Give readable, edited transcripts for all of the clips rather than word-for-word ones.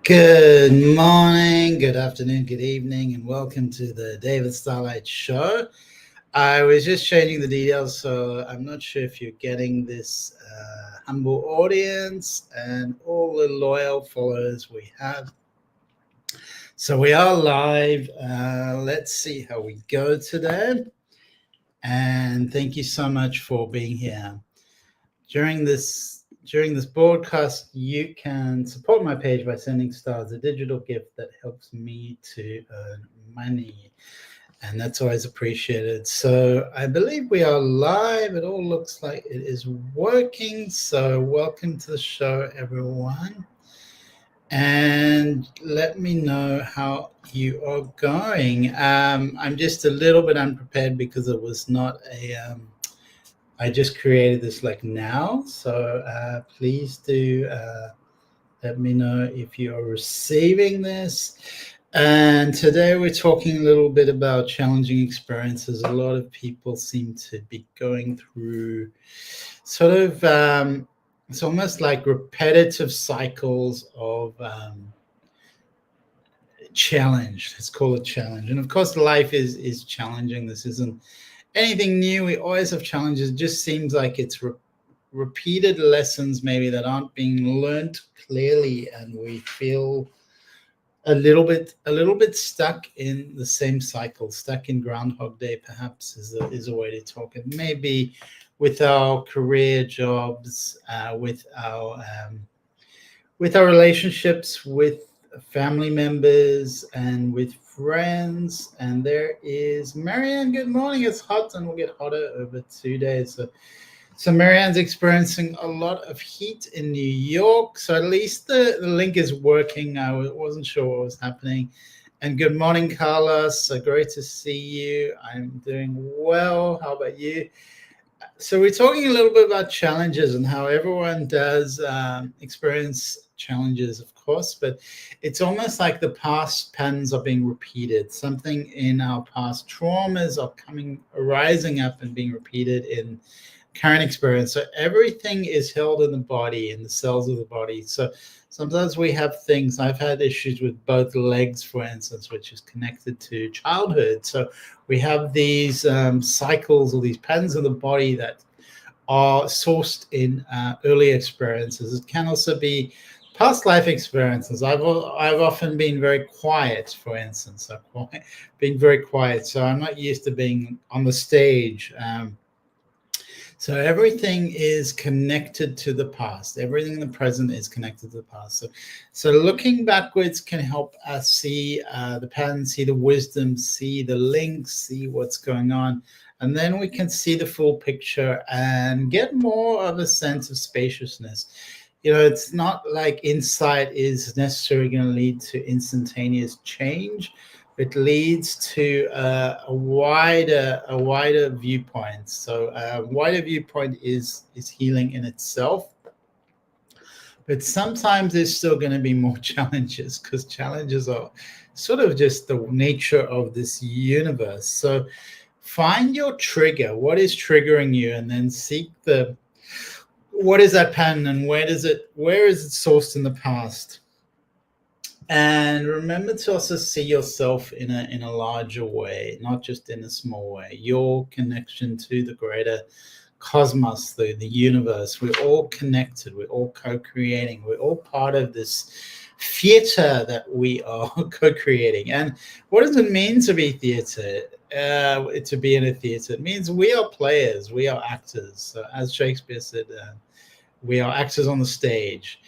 Good morning, good afternoon, good evening, and welcome to the David Starlyte show. I was just changing the details, so I'm not sure if you're getting this humble audience and all the loyal followers we have. So we are live. Let's see how we go today. And thank you so much for being here. During this broadcast, you can support my page by sending stars, a digital gift that helps me to earn money. And that's always appreciated. So I believe we are live. It all looks like it is working. So welcome to the show, everyone. And let me know how you are going. I'm just a little bit unprepared because it was not a... I just created this like now, so please do let me know if you are receiving this. And today we're talking a little bit about challenging experiences. A lot of people seem to be going through sort of, it's almost like repetitive cycles of challenge. Let's call it challenge. And of course, life is challenging. This isn't anything new. We always have challenges. It just seems like it's repeated lessons maybe that aren't being learned clearly, and we feel a little bit stuck in the same cycle, stuck in Groundhog Day, perhaps is a way to talk. It may be with our career jobs, with our relationships with family members and with friends. And there is Marianne. Good morning. It's hot and will get hotter over 2 days. So Marianne's experiencing a lot of heat in New York. So at least the link is working. I wasn't sure what was happening. And good morning, Carlos. So great to see you. I'm doing well. How about you? So we're talking a little bit about challenges and how everyone does experience challenges, of course, but it's almost like the past patterns are being repeated. Something in our past traumas are arising up and being repeated in current experience. So everything is held in the body, in the cells of the body. So sometimes we have things. I've had issues with both legs, for instance, which is connected to childhood. So we have these cycles or these patterns of the body that are sourced in early experiences. It can also be past life experiences. I've often been very quiet, for instance. Being very quiet. So I'm not used to being on the stage. So everything is connected to the past. Everything in the present is connected to the past. So looking backwards can help us see the patterns, see the wisdom, see the links, see what's going on. And then we can see the full picture and get more of a sense of spaciousness. You know, it's not like insight is necessarily going to lead to instantaneous change. It leads to a wider viewpoint. So a wider viewpoint is healing in itself. But sometimes there's still going to be more challenges, because challenges are sort of just the nature of this universe. So find your trigger. What is triggering you? And then seek what is that pattern, and where is it sourced in the past? And remember to also see yourself in a larger way, not just in a small way. Your connection to the greater cosmos, the universe. We're all connected. We're all co-creating. We're all part of this theater that we are co-creating. And what does it mean to be theater? To be in a theater, it means we are players. We are actors. So as Shakespeare said, we are actors on the stage.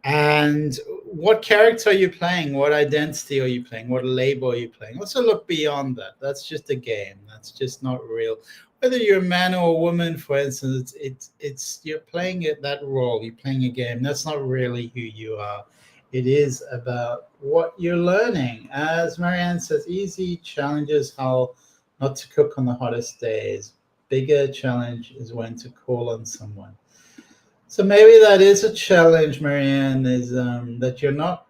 And what character are you playing? What identity are you playing? What label are you playing? Also look beyond that. That's just a game. That's just not real. Whether you're a man or a woman, for instance, it's you're playing that role. You're playing a game. That's not really who you are. It is about what you're learning. As Marianne says, easy challenges how not to cook on the hottest days. Bigger challenge is when to call on someone. So maybe that is a challenge, Marianne, is that you're not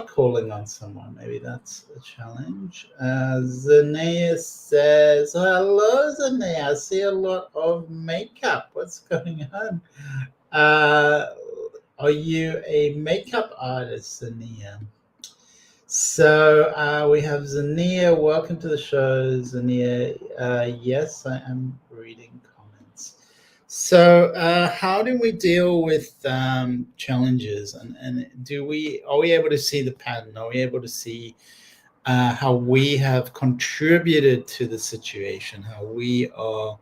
calling on someone. Maybe that's a challenge. Zanea says, hello, Zanea. I see a lot of makeup. What's going on? Are you a makeup artist, Zania? So we have Zania. Welcome to the show, Zania. Yes, I am reading comments. So how do we deal with challenges, and are we able to see the pattern? Are we able to see how we have contributed to the situation? How we are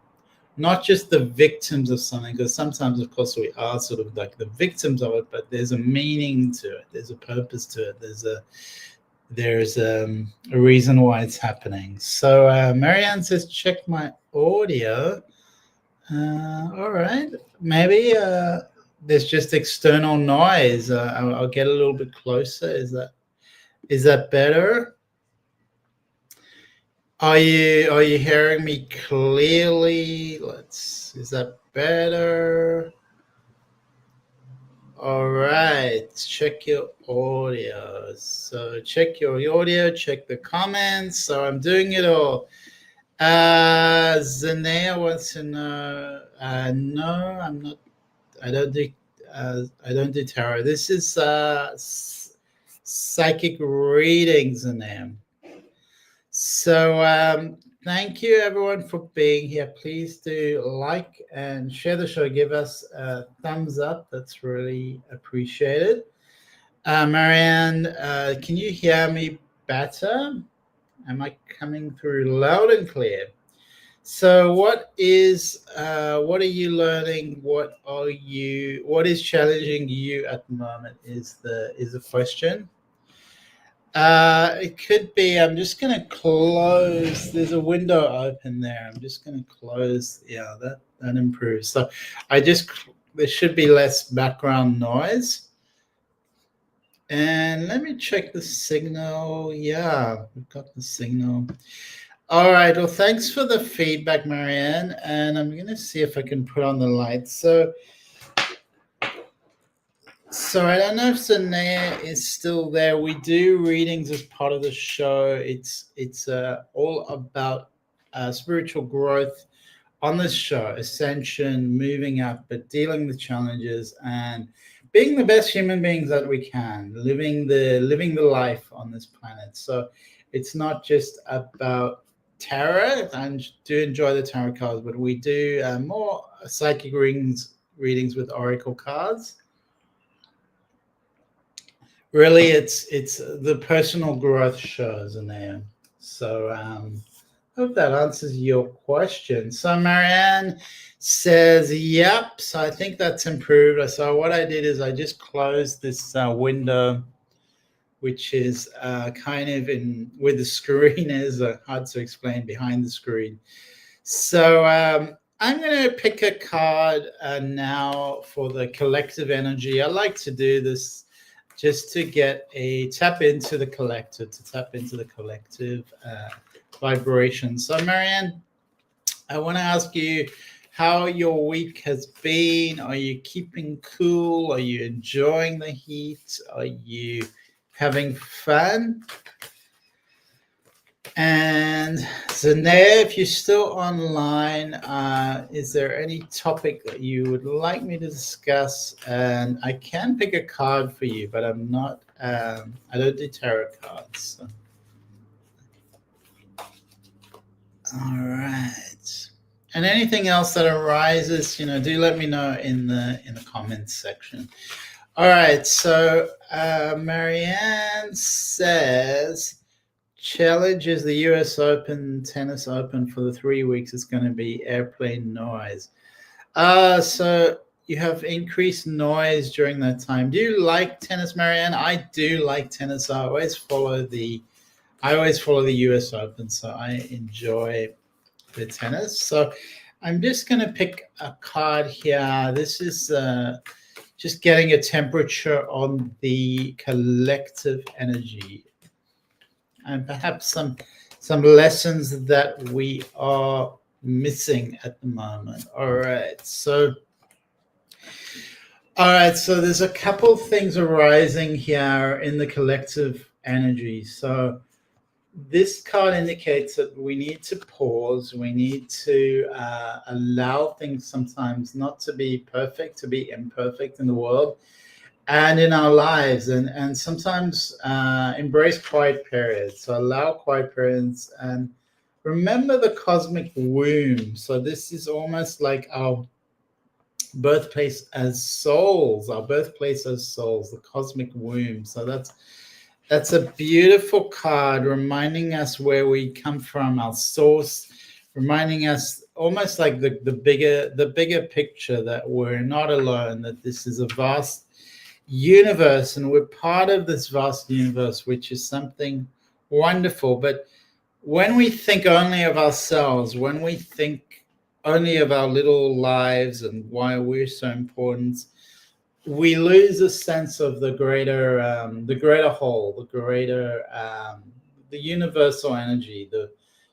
not just the victims of something, because sometimes, of course, we are sort of like the victims of it, but there's a meaning to it. There's a purpose to it. There's a reason why it's happening. So Marianne says, check my audio. All right. Maybe there's just external noise. I'll get a little bit closer. Is that better? Are you hearing me clearly? Is that better? All right, check your audio. So check your audio, check the comments. So I'm doing it all. Zanea wants to know. No, I'm not. I don't do tarot. This is psychic readings, Zanea. So thank you everyone for being here. Please do like and share the show. Give us a thumbs up. That's really appreciated. Marianne, can you hear me better? Am I coming through loud and clear? So what are you learning? What is challenging you at the moment is the question. It could be, I'm just going to close. There's a window open there. I'm just going to close. Yeah, that improves. So there should be less background noise. And let me check the signal. Yeah, we've got the signal. All right. Well, thanks for the feedback, Marianne. And I'm going to see if I can put on the lights. So I don't know if Sanaya is still there. We do readings as part of the show. It's all about spiritual growth on this show, ascension, moving up, but dealing with challenges and being the best human beings that we can, living the life on this planet. So it's not just about tarot. I do enjoy the tarot cards, but we do more psychic readings with oracle cards. Really, it's the personal growth shows in there. So hope that answers your question. So Marianne says, yep. So I think that's improved. So what I did is I just closed this window, which is kind of where the screen is, hard to explain, behind the screen. So I'm going to pick a card now for the collective energy. I like to do this just to get a tap into the collective, vibration. So Marianne, I want to ask you how your week has been. Are you keeping cool? Are you enjoying the heat? Are you having fun? And Zanea, if you're still online, is there any topic that you would like me to discuss? And I can pick a card for you, but I'm not, I don't do tarot cards. So. All right. And anything else that arises, do let me know in the comments section. All right. So Marianne says, challenge is the US Open, Tennis Open for the 3 weeks. It's going to be airplane noise. So you have increased noise during that time. Do you like tennis, Marianne? I do like tennis. I always follow the US Open, so I enjoy the tennis. So I'm just going to pick a card here. This is just getting a temperature on the collective energy, and perhaps some lessons that we are missing at the moment. All right, so there's a couple things arising here in the collective energy. So this card indicates that we need to pause. We need to allow things sometimes not to be perfect, to be imperfect in the world. and in our lives, and sometimes embrace quiet periods. So allow quiet periods and remember the cosmic womb. So this is almost like our birthplace as souls, the cosmic womb. So that's a beautiful card reminding us where we come from, our source, reminding us almost like the bigger picture, that we're not alone, that this is a vast universe and we're part of this vast universe, which is something wonderful. But when we think only of ourselves, when we think only of our little lives and why we're so important, we lose a sense of the greater whole, the universal energy.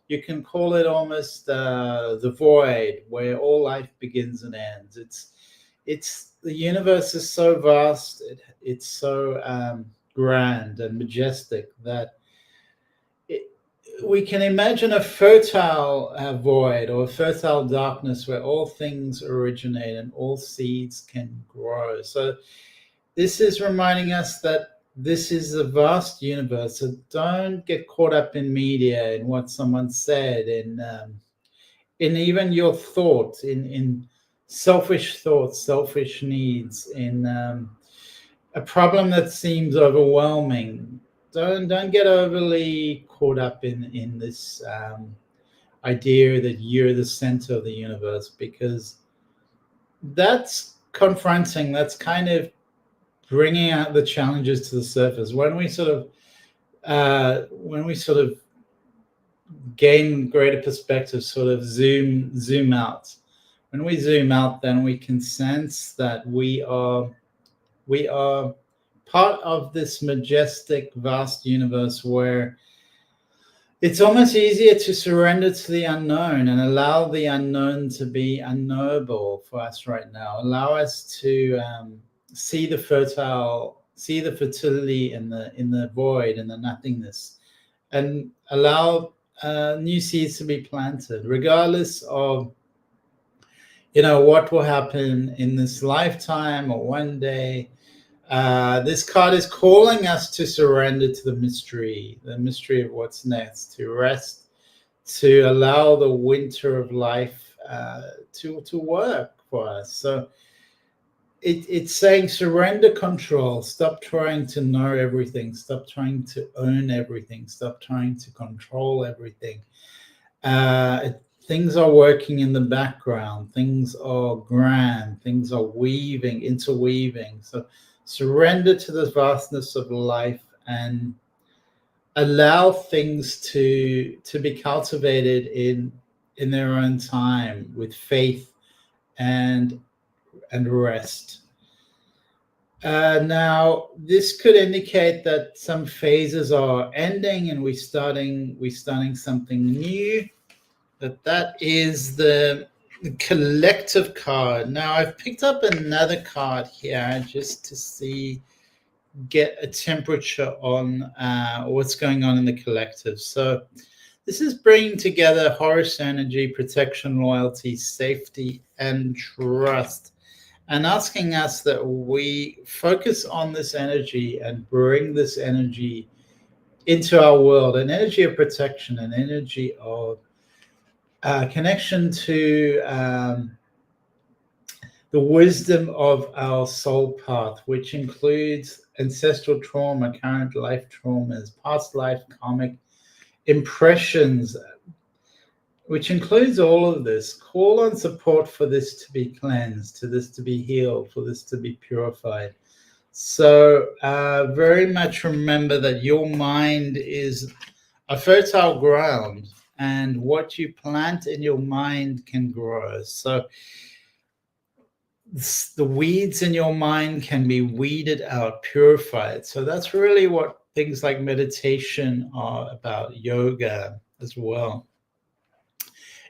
You can call it almost the void, where all life begins and ends. It's the universe is so vast, it's so grand and majestic that we can imagine a fertile void or a fertile darkness where all things originate and all seeds can grow. So this is reminding us that this is a vast universe. So don't get caught up in media, in what someone said, in even your thoughts, in selfish thoughts, selfish needs, in a problem that seems overwhelming. Don't get overly caught up in this idea that you're the center of the universe, because that's confronting. That's kind of bringing out the challenges to the surface. When we sort of gain greater perspective, sort of zoom out. When we zoom out, then we can sense that we are part of this majestic, vast universe, where it's almost easier to surrender to the unknown and allow the unknown to be unknowable for us right now. Allow us to see the fertility in the void, in the nothingness, and allow new seeds to be planted, regardless of what will happen in this lifetime or one day. This card is calling us to surrender to the mystery of what's next, to rest, to allow the winter of life to work for us. So it's saying surrender control. Stop trying to know everything. Stop trying to own everything. Stop trying to control everything. Things are working in the background. Things are grand. Things are interweaving. So surrender to the vastness of life and allow things to be cultivated in their own time, with faith and rest. Now, this could indicate that some phases are ending and we're starting something new. That is the collective card. Now, I've picked up another card here just to get a temperature on what's going on in the collective. So this is bringing together Horus energy, protection, loyalty, safety, and trust, and asking us that we focus on this energy and bring this energy into our world, an energy of protection, an energy of connection to the wisdom of our soul path, which includes ancestral trauma, current life traumas, past life karmic impressions, which includes all of this. Call on support for this to be cleansed, for this to be healed, for this to be purified. So very much remember that your mind is a fertile ground, and what you plant in your mind can grow. So the weeds in your mind can be weeded out, purified. So that's really what things like meditation are about, yoga as well.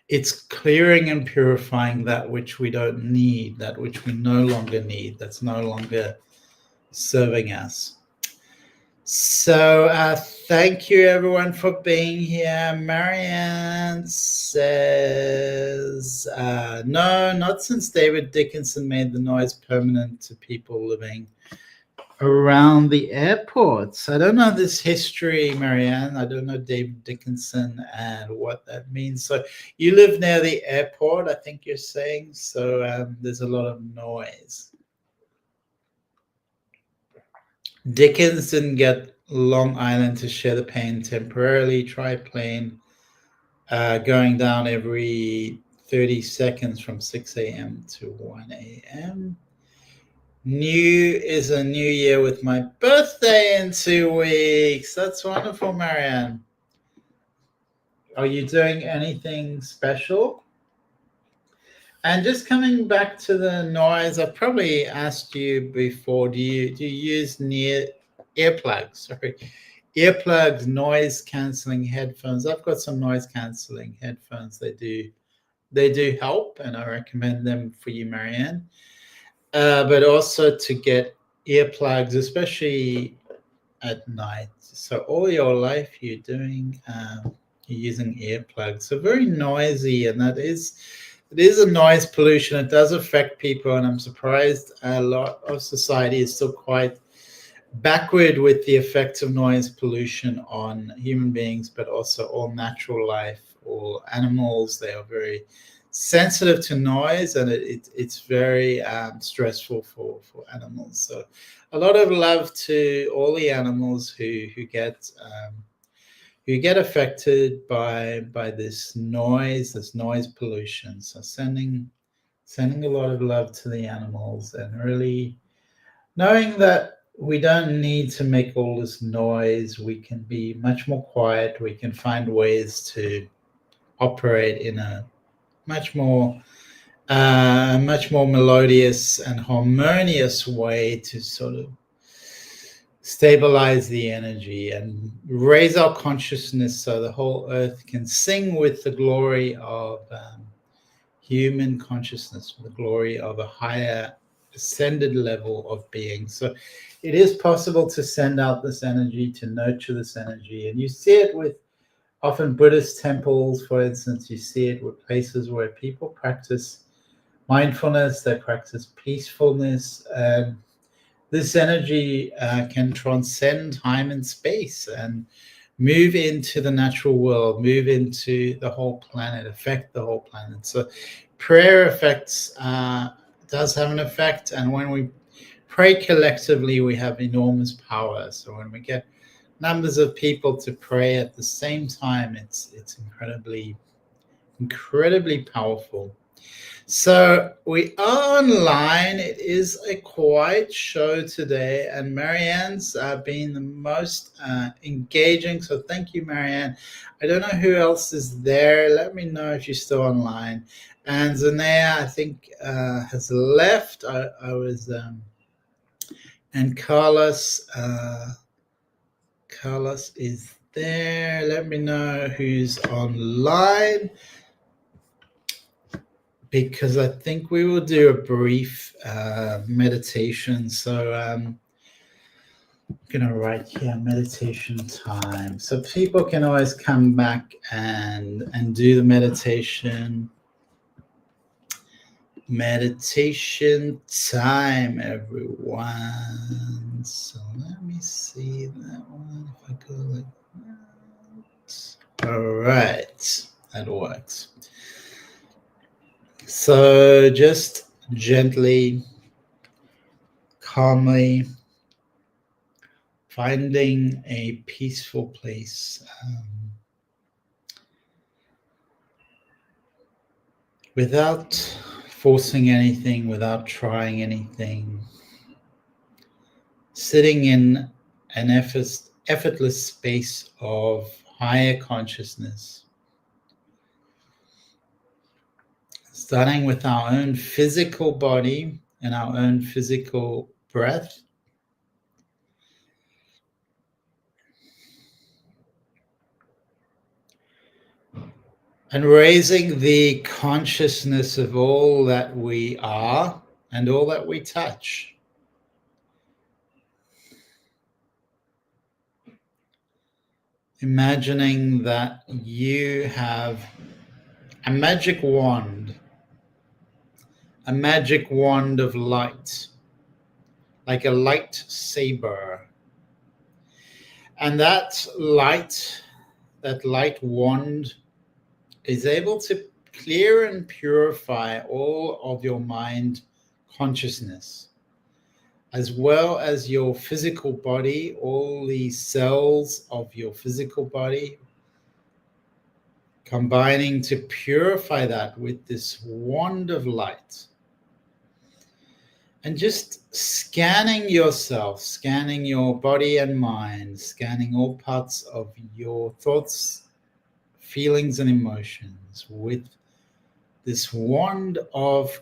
It's clearing and purifying that which we don't need, that which we no longer need, that's no longer serving us. So thank you everyone for being here. Marianne says, no, not since David Dickinson made the noise permanent to people living around the airports. I don't know this history, Marianne. I don't know David Dickinson and what that means. So you live near the airport, I think you're saying. So there's a lot of noise. Dickens didn't get Long Island to share the pain temporarily. Triplane going down every 30 seconds from 6 a.m. to 1 a.m. New is a new year with my birthday in 2 weeks. That's wonderful, Marianne. Are you doing anything special? And just coming back to the noise, I've probably asked you before, do you use earplugs? Sorry. Earplugs, noise cancelling headphones. I've got some noise cancelling headphones. They do help, and I recommend them for you, Marianne. But also to get earplugs, especially at night. So all your life you're using earplugs. So very noisy, and it is a noise pollution. It does affect people, and I'm surprised a lot of society is still quite backward with the effects of noise pollution on human beings, but also all natural life, all animals. They are very sensitive to noise, and it's very stressful for animals. So a lot of love to all the animals who get affected by this noise pollution. So sending a lot of love to the animals, and really knowing that we don't need to make all this noise. We can be much more quiet. We can find ways to operate in a much more melodious and harmonious way to sort of stabilize the energy and raise our consciousness so the whole earth can sing with the glory of human consciousness, with the glory of a higher ascended level of being. So it is possible to send out this energy, to nurture this energy. And you see it with often Buddhist temples, for instance. You see it with places where people practice mindfulness, they practice peacefulness. This energy can transcend time and space and move into the natural world, move into the whole planet, affect the whole planet. So prayer does have an effect, and when we pray collectively, we have enormous power. So when we get numbers of people to pray at the same time, it's incredibly powerful. So we are online. It is a quiet show today, and Marianne's been the most engaging. So thank you, Marianne. I don't know who else is there. Let me know if you're still online. And Zanea, I think, has left. I was, and Carlos is there. Let me know who's online, because I think we will do a brief meditation. So I'm going to write here meditation time. So people can always come back and do the meditation. Meditation time, everyone. So let me see that one. If I go like that. All right. That works. So just gently, calmly finding a peaceful place, without forcing anything, without trying anything, sitting in an effortless space of higher consciousness. Starting with our own physical body and our own physical breath. And raising the consciousness of all that we are and all that we touch. Imagining that you have a magic wand of light, like a lightsaber. And that light wand is able to clear and purify all of your mind consciousness, as well as your physical body, all the cells of your physical body, combining to purify that with this wand of light. And just scanning yourself, scanning your body and mind, scanning all parts of your thoughts, feelings, and emotions with this wand of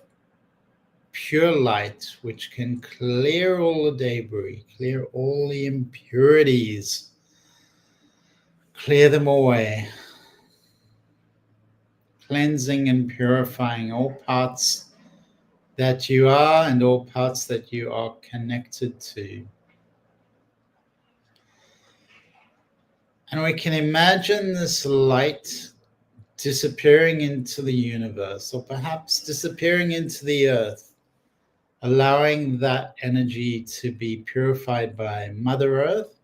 pure light, which can clear all the debris, clear all the impurities, clear them away, cleansing and purifying all parts that you are and all parts that you are connected to. And we can imagine this light disappearing into the universe, or perhaps disappearing into the earth, allowing that energy to be purified by Mother Earth,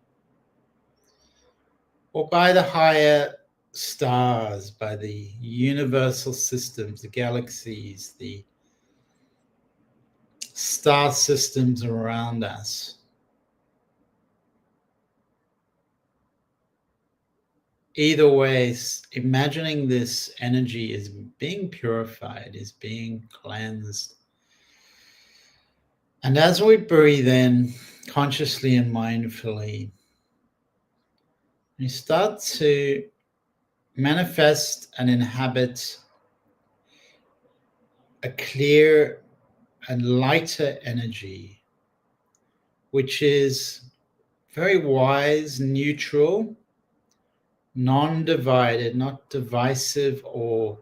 or by the higher stars, by the universal systems, the galaxies, the star systems around us. Either way, imagining this energy is being purified, is being cleansed. And as we breathe in consciously and mindfully, we start to manifest and inhabit a clear and lighter energy, which is very wise, neutral, non-divided, not divisive, or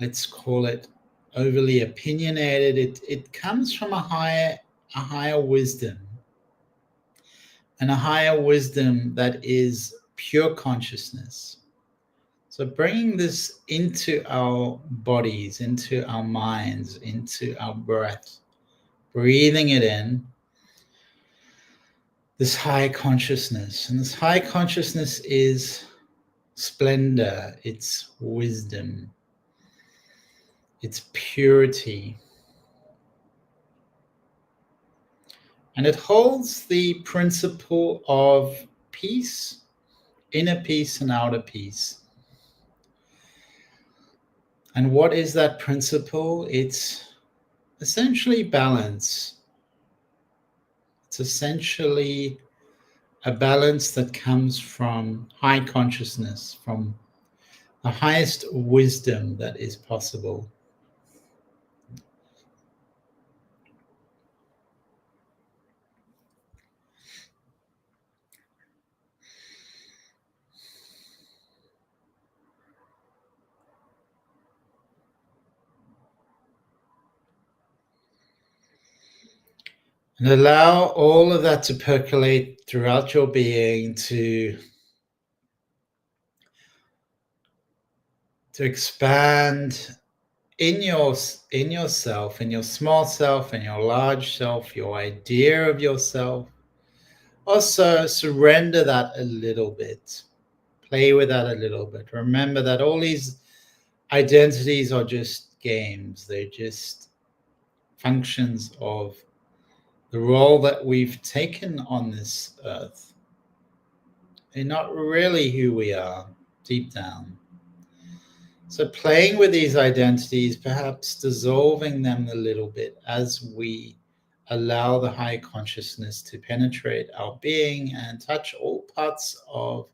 let's call it overly opinionated. It comes from a higher wisdom, and a higher wisdom that is pure consciousness. So bringing this into our bodies, into our minds, into our breath, breathing it in, this high consciousness. And this high consciousness is splendor, it's wisdom, it's purity. And it holds the principle of peace, inner peace and outer peace. And what is that principle? It's essentially balance. It's essentially a balance that comes from high consciousness, from the highest wisdom that is possible. And allow all of that to percolate throughout your being, to expand in yourself, in your small self, in your large self, your idea of yourself. Also surrender that a little bit. Play with that a little bit. Remember that all these identities are just games. They're just functions of the role that we've taken on this earth. They're not really who we are deep down. So playing with these identities, perhaps dissolving them a little bit as we allow the high consciousness to penetrate our being and touch all parts of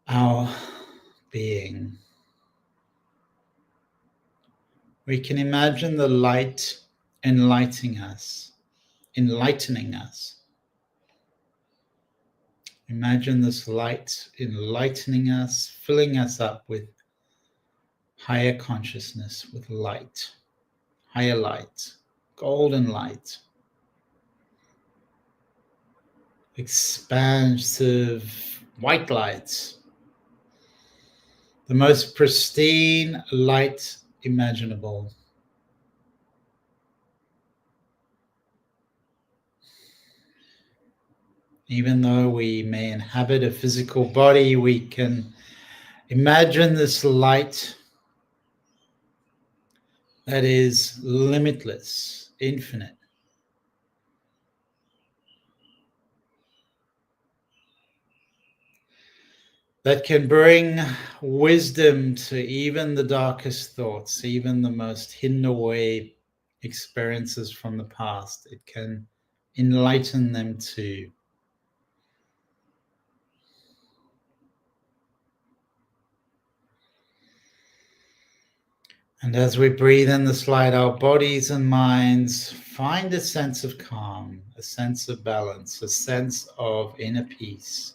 our being. We can imagine the light enlightening us. Imagine this light enlightening us, filling us up with higher consciousness, with light, higher light, golden light, expansive white light, the most pristine light imaginable. Even though we may inhabit a physical body, we can imagine this light that is limitless, infinite. That can bring wisdom to even the darkest thoughts, even the most hidden away experiences from the past. It can enlighten them too. And as we breathe in this light, our bodies and minds find a sense of calm, a sense of balance, a sense of inner peace.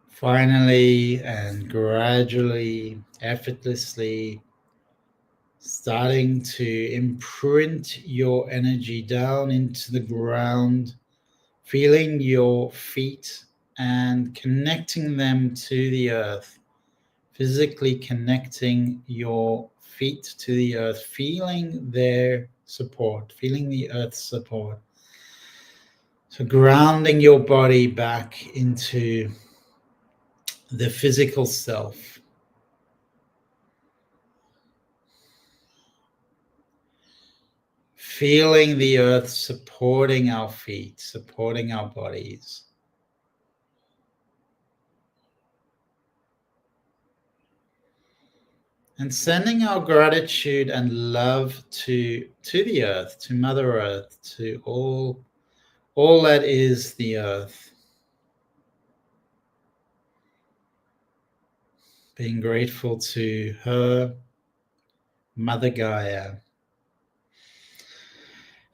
Finally and gradually, effortlessly, starting to imprint your energy down into the ground, feeling your feet and connecting them to the earth, physically connecting your feet to the earth, feeling their support, feeling the earth's support. So grounding your body back into the physical self. Feeling the earth supporting our feet, supporting our bodies. And sending our gratitude and love to the earth, to Mother Earth, to all that is the earth. Being grateful to her, Mother Gaia.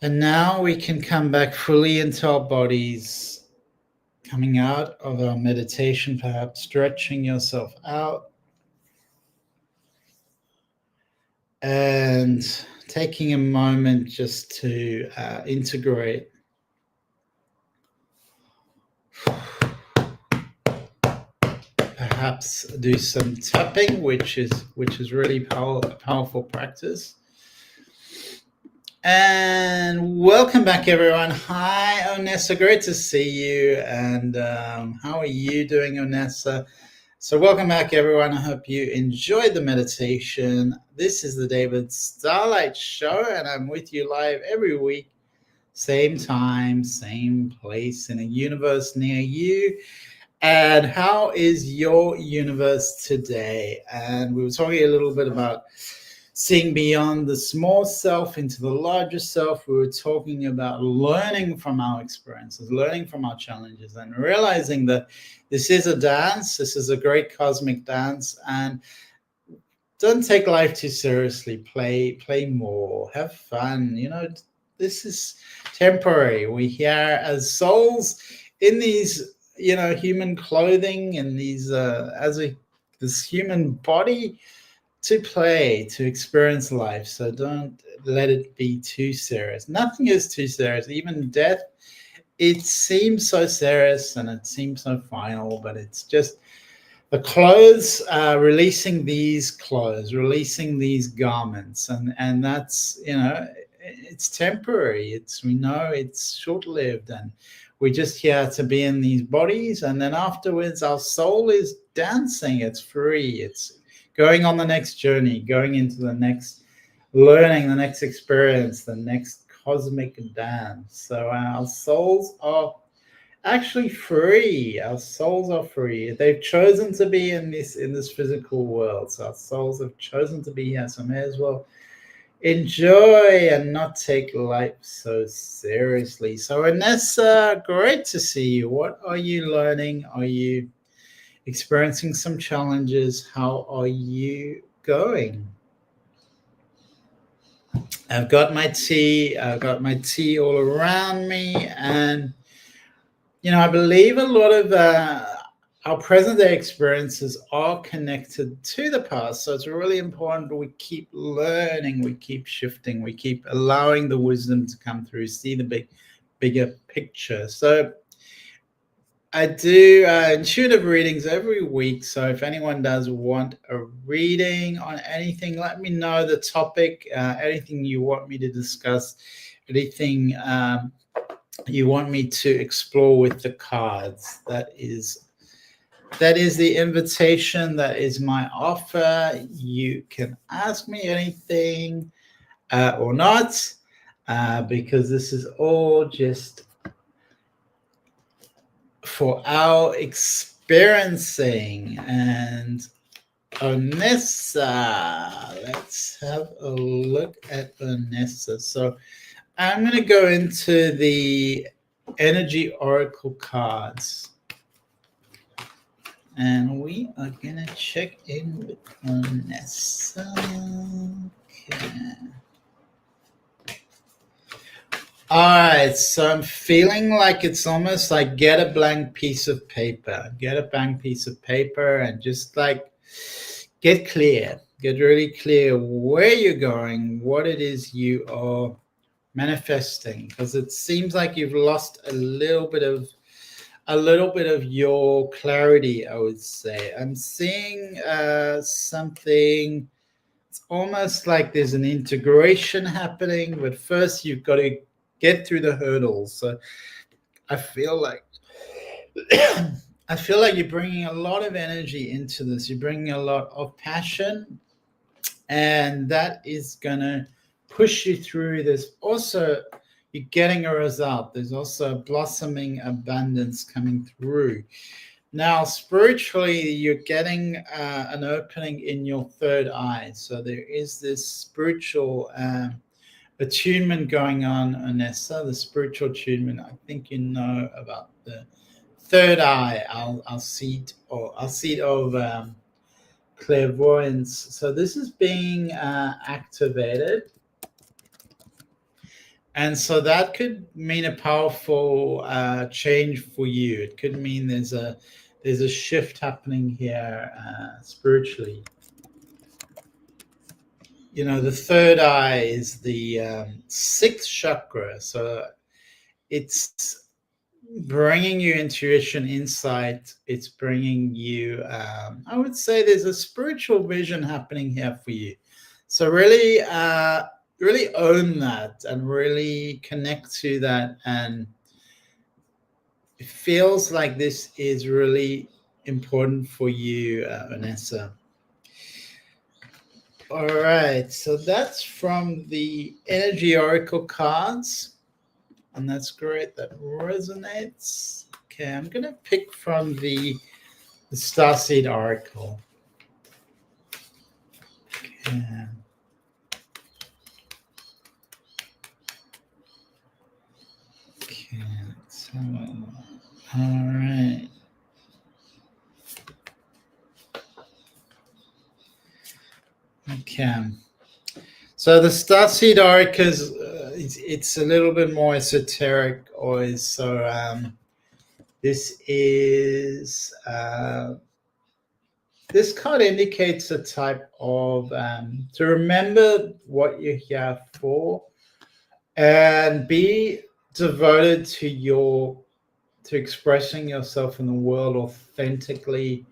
And now we can come back fully into our bodies, coming out of our meditation, perhaps stretching yourself out and taking a moment just to integrate. Perhaps do some tapping, which is really a powerful practice. And welcome back, everyone. Hi, Onessa. Great to see you. And how are you doing, Onessa? So welcome back, everyone. I hope you enjoyed the meditation. This is the David Starlyte Show, and I'm with you live every week, same time, same place, in a universe near you. And how is your universe today? And we were talking a little bit about seeing beyond the small self into the larger self. We were talking about learning from our experiences, learning from our challenges, and realizing that this is a dance. This is a great cosmic dance, and don't take life too seriously. Play more, have fun. This is temporary. We're here as souls in these, human clothing and these this human body, to play, to experience life. So don't let it be too serious. Nothing is too serious. Even death, it seems so serious and it seems so final, but it's just the clothes, releasing these clothes, releasing these garments, and that's, it's temporary. We know it's short-lived, and we're just here to be in these bodies, and then afterwards our soul is dancing. It's free. It's going on the next journey, going into the next learning, the next experience, the next cosmic dance. So our souls are actually free. Our souls are free. They've chosen to be in this physical world. So our souls have chosen to be here. So may as well enjoy and not take life so seriously. So Anessa, great to see you. What are you learning? Are you experiencing some challenges. How are you going? I've got my tea all around me, and I believe a lot of our present day experiences are connected to the past. So it's really important that we keep learning, we keep shifting, we keep allowing the wisdom to come through, see the bigger picture. So I do intuitive readings every week. So if anyone does want a reading on anything, let me know the topic, anything you want me to discuss, anything you want me to explore with the cards. That is the invitation. That is my offer. You can ask me anything or not, because this is all just for our experiencing. And Onessa, let's have a look at Onessa. So I'm going to go into the energy oracle cards, and we are going to check in with Onessa. Okay. All right, so I'm feeling like it's almost like get a blank piece of paper. Get a blank piece of paper and just like get clear. Get really clear where you're going, what it is you are manifesting, because it seems like you've lost a little bit of your clarity, I would say. I'm seeing something. It's almost like there's an integration happening, but first you've got to get through the hurdles. So I feel like you're bringing a lot of energy into this. You're bringing a lot of passion, and that is going to push you through this. Also, you're getting a result. There's also a blossoming abundance coming through. Now, spiritually, you're getting an opening in your third eye. So there is this spiritual attunement going on, Onessa, the spiritual attunement. I think you know about the third eye, our seat of clairvoyance. So this is being activated. And so that could mean a powerful change for you. It could mean there's a shift happening here spiritually. The third eye is the sixth chakra. So it's bringing you intuition, insight. It's bringing you, I would say there's a spiritual vision happening here for you. So really own that and really connect to that. And it feels like this is really important for you, Onessa. All right, so that's from the energy oracle cards, and that's great. That resonates. Okay, I'm gonna pick from the starseed oracle. Okay. Okay, so all right. Okay. So the starseed oracle is it's a little bit more esoteric, this is this card indicates a type of to remember what you're here for and be devoted to expressing yourself in the world authentically.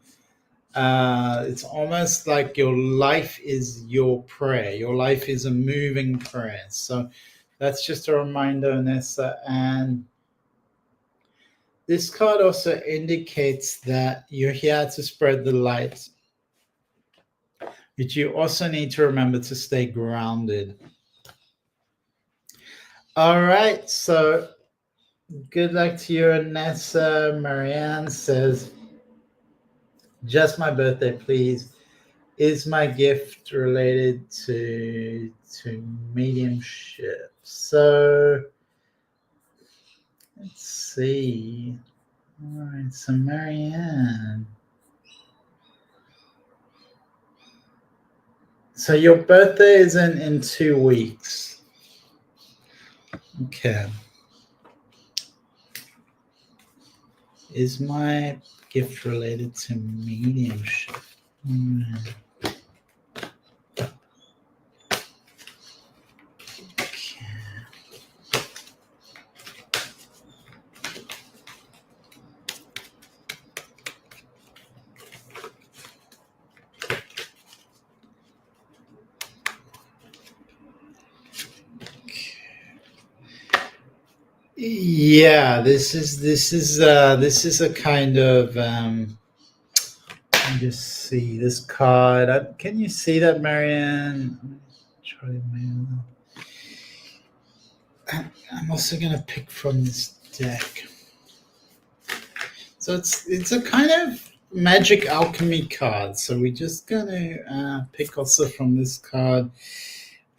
It's almost like your life is your prayer. Your life is a moving prayer. So that's just a reminder, Onessa. And this card also indicates that you're here to spread the light, but you also need to remember to stay grounded. All right, so good luck to you, Onessa. Marianne says, just my birthday, please. Is my gift related to mediumship? So let's see. All right, so Marianne. So your birthday is in 2 weeks. Okay. Is my gift related to mediumship? Yeah, this is a kind of let me just see this card. Can you see that, Marianne? I'm also gonna pick from this deck. So it's a kind of magic alchemy card. So we're just gonna pick also from this card.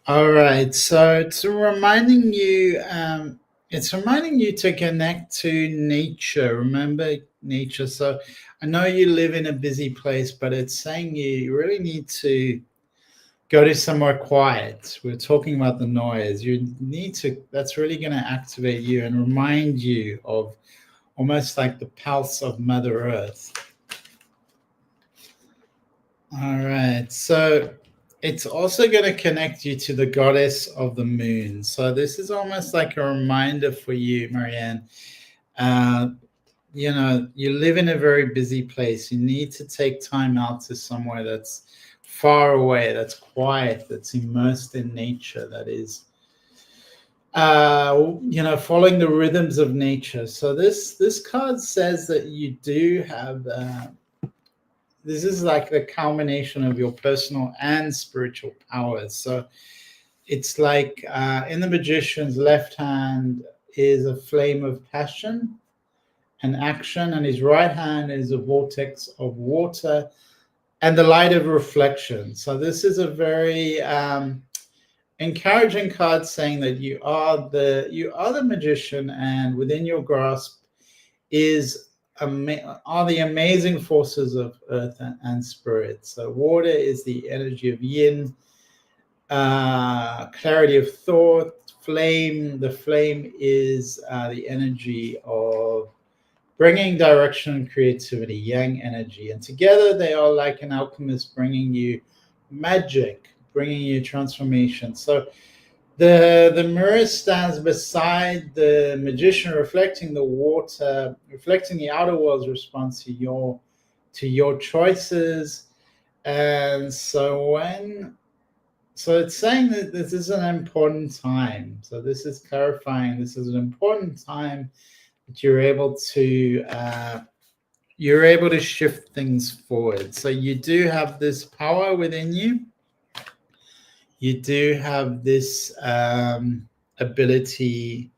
All right. So it's reminding you. It's reminding you to connect to nature. Remember nature. So I know you live in a busy place, but it's saying you really need to go to somewhere quiet. We're talking about the noise. You need to. That's really going to activate you and remind you of almost like the pulse of Mother Earth. All right. So it's also going to connect you to the goddess of the moon. So this is almost like a reminder for you, Marianne. You live in a very busy place. You need to take time out to somewhere that's far away, that's quiet, that's immersed in nature, that is, following the rhythms of nature. So this card says that you do have. This is like the culmination of your personal and spiritual powers. So it's like in the magician's left hand is a flame of passion and action, and his right hand is a vortex of water and the light of reflection. So this is a very encouraging card saying that you are the magician, and within your grasp are the amazing forces of earth and spirit. So water is the energy of yin, clarity of thought. The flame is the energy of bringing direction and creativity, yang energy. And together they are like an alchemist bringing you magic, bringing you transformation. So the mirror stands beside the magician, reflecting the water, reflecting the outer world's response to your choices. And so it's saying that this is an important time. So this is clarifying. This is an important time that you're able to shift things forward. So you do have this power within you. You do have this ability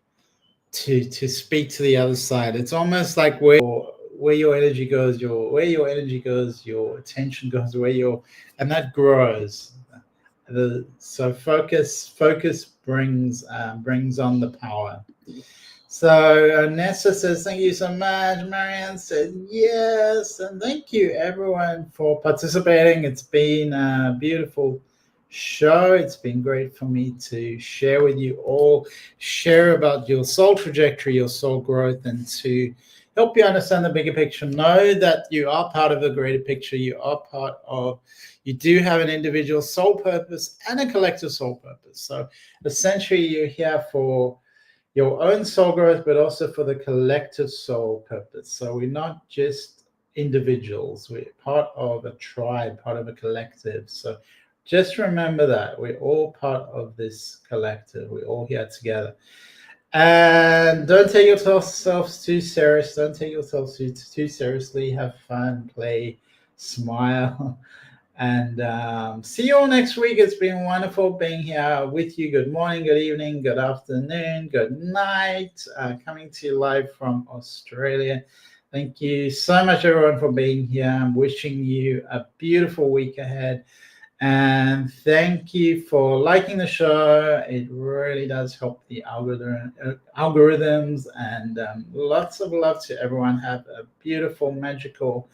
to speak to the other side. It's almost like where your energy goes, your attention goes, and that grows. So focus brings on the power. So Nessa says, thank you so much. Marianne said, yes. And thank you, everyone, for participating. It's been a beautiful show. It's been great for me to share with you all, share about your soul trajectory, your soul growth, and to help you understand the bigger picture. Know that you are part of the greater picture. You do have an individual soul purpose and a collective soul purpose. So essentially, you're here for your own soul growth, but also for the collective soul purpose. So we're not just individuals. We're part of a tribe, part of a collective. So just remember that we're all part of this collective. We're all here together. And don't take yourselves too serious. Don't take yourselves too seriously. Have fun, play, smile. And see you all next week. It's been wonderful being here with you. Good morning, good evening, good afternoon, good night. Coming to you live from Australia. Thank you so much, everyone, for being here. I'm wishing you a beautiful week ahead. And thank you for liking the show. It really does help the algorithms. And lots of love to everyone. Have a beautiful, magical,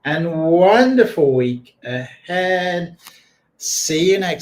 and wonderful week ahead. See you next